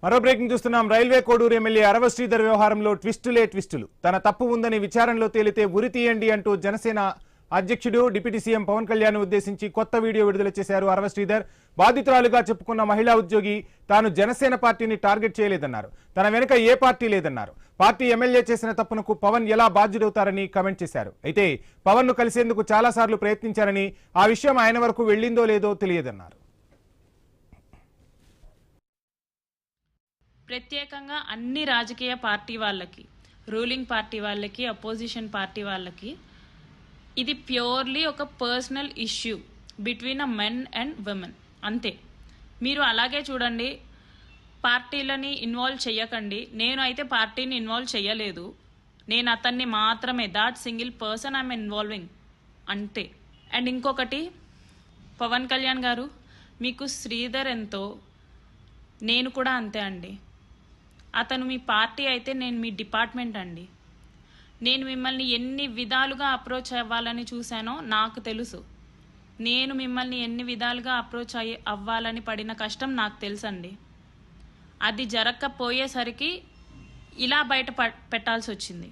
మరో బ్రేకింగ్ చూస్తున్నాం. Railway Koduru MLA అరవ శ్రీధర్ వ్యవహారంలో ట్విస్టులు. తన తప్పు ఉందని విచారణలో తేలితే ఉరి తీయండి అంటూ జనసేన అధ్యక్షుడు డిప్యూటీ సీఎం పవన్ కళ్యాణ్ ఉద్దేశించి కొత్త వీడియో విడుదల చేశారు అరవ శ్రీధర్. బాధితురాలుగా చెప్పుకున్న మహిళా ఉద్యోగి తాను జనసేన పార్టీని టార్గెట్ చేయలేదన్నారు. తన వెనుక ఏ పార్టీ లేదన్నారు. పార్టీ ఎమ్మెల్యే చేసిన తప్పునకు పవన్ ఎలా బాధ్యుడవుతారని కామెంట్ చేశారు. అయితే పవన్ ను కలిసేందుకు చాలా సార్లు ప్రయత్నించారని, ఆ విషయం ఆయన వరకు వెళ్ళిందో లేదో తెలియదన్నారు. ప్రత్యేకంగా అన్ని రాజకీయ పార్టీ వాళ్ళకి, రూలింగ్ పార్టీ వాళ్ళకి, అపోజిషన్ పార్టీ వాళ్ళకి ఇది ప్యూర్లీ ఒక personal issue between a men and women అంతే. మీరు అలాగే చూడండి, పార్టీలని ఇన్వాల్వ్ చెయ్యకండి. నేను అయితే పార్టీని ఇన్వాల్వ్ చెయ్యలేదు. నేను అతన్ని మాత్రమే, that single person I'm involving అంతే. అండ్ ఇంకొకటి, పవన్ కళ్యాణ్ గారు, మీకు శ్రీధర్ ఎంతో నేను కూడా అంతే అండి. అతను మీ పార్టీ అయితే నేను మీ డిపార్ట్మెంట్ అండి. నేను మిమ్మల్ని ఎన్ని విధాలుగా అప్రోచ్ అవ్వాలని చూశానో నాకు తెలుసు. నేను మిమ్మల్ని ఎన్ని విధాలుగా అప్రోచ్ అవ్వాలని పడిన కష్టం నాకు తెలుసండి. అది జరగకపోయేసరికి ఇలా బయట పెట్టాల్సి వచ్చింది.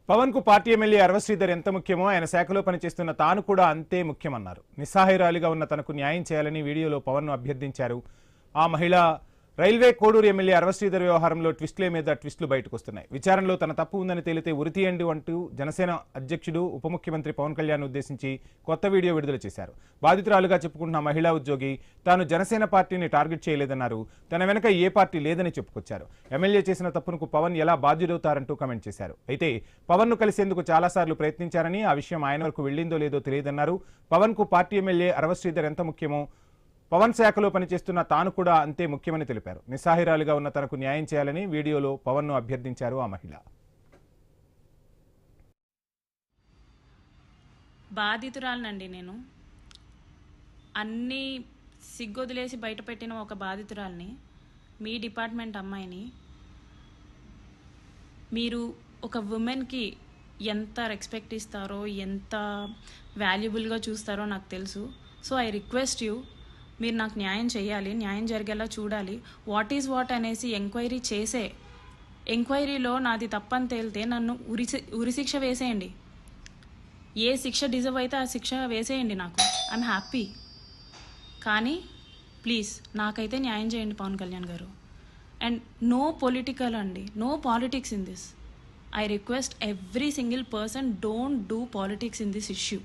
పవన్ కు పార్టీ ఎమ్మెల్యే అరవ శ్రీధర్ ఎంత ముఖ్యమో ఆయన శాఖలో పనిచేస్తున్న తాను కూడా అంతే ముఖ్యమన్నారు. నిస్సహాయురాలిగా ఉన్న తనకు న్యాయం చేయాలని వీడియోలో పవన్ ను అభ్యర్థించారు. ఆ మహిళ రైల్వే కోడూరు ఎమ్మెల్యే అరవ శ్రీధర్ వ్యవహారంలో ట్విస్టుల మీద ట్విస్టులు బయటకు వస్తున్నాయి. విచారణలో తన తప్పు ఉందని తేలితే ఉరి తీయండి అంటూ జనసేన అధ్యక్షుడు ఉప ముఖ్యమంత్రి పవన్ కళ్యాణ్ ఉద్దేశించి కొత్త వీడియో విడుదల చేశారు. బాధితురాలుగా చెప్పుకుంటున్న మహిళా ఉద్యోగి తాను జనసేన పార్టీని టార్గెట్ చేయలేదన్నారు. తన వెనక ఏ పార్టీ లేదని చెప్పుకొచ్చారు. ఎమ్మెల్యే చేసిన తప్పునకు పవన్ ఎలా బాధ్యుడవుతారంటూ కామెంట్ చేశారు. అయితే పవన్ ను కలిసేందుకు చాలాసార్లు ప్రయత్నించారని, ఆ విషయం ఆయన వరకు వెళ్ళిందో లేదో తెలియదన్నారు. పవన్ కు పార్టీ ఎమ్మెల్యే అరవ శ్రీధర్ ఎంత ముఖ్యమో పవన్ శాఖలో పనిచేస్తున్న తాను కూడా అంతే ముఖ్యమని తెలిపారు. నిస్సహాయురాలుగా ఉన్న తనకు న్యాయం చేయాలని వీడియోలో పవన్ ను అభ్యర్థించారు ఆ మహిళ. బాధితురాలనండి నేను. అన్ని సిగ్గొదిలేసి బయట పెట్టిన ఒక బాధితురాల్ని, మీ డిపార్ట్మెంట్ అమ్మాయిని మీరు ఒక ఉమెన్కి ఎంత రెస్పెక్ట్ ఇస్తారో, ఎంత వాల్యుబుల్గా చూస్తారో నాకు తెలుసు. సో ఐ రిక్వెస్ట్ యూ, మీరు నాకు న్యాయం చేయాలి, న్యాయం జరిగేలా చూడాలి. వాట్ ఈజ్ వాట్ అనేసి ఎంక్వైరీ చేసే ఎంక్వైరీలో నాది తప్పని తేలితే నన్ను ఉరిశిక్ష వేసేయండి. ఏ శిక్ష డిజర్వ్ అయితే ఆ శిక్ష వేసేయండి. నాకు ఐఎమ్ హ్యాపీ. కానీ ప్లీజ్ నాకైతే న్యాయం చేయండి Pawan Kalyan garu. And no political అండి, no politics in this. I request every single person, don't do politics in this issue.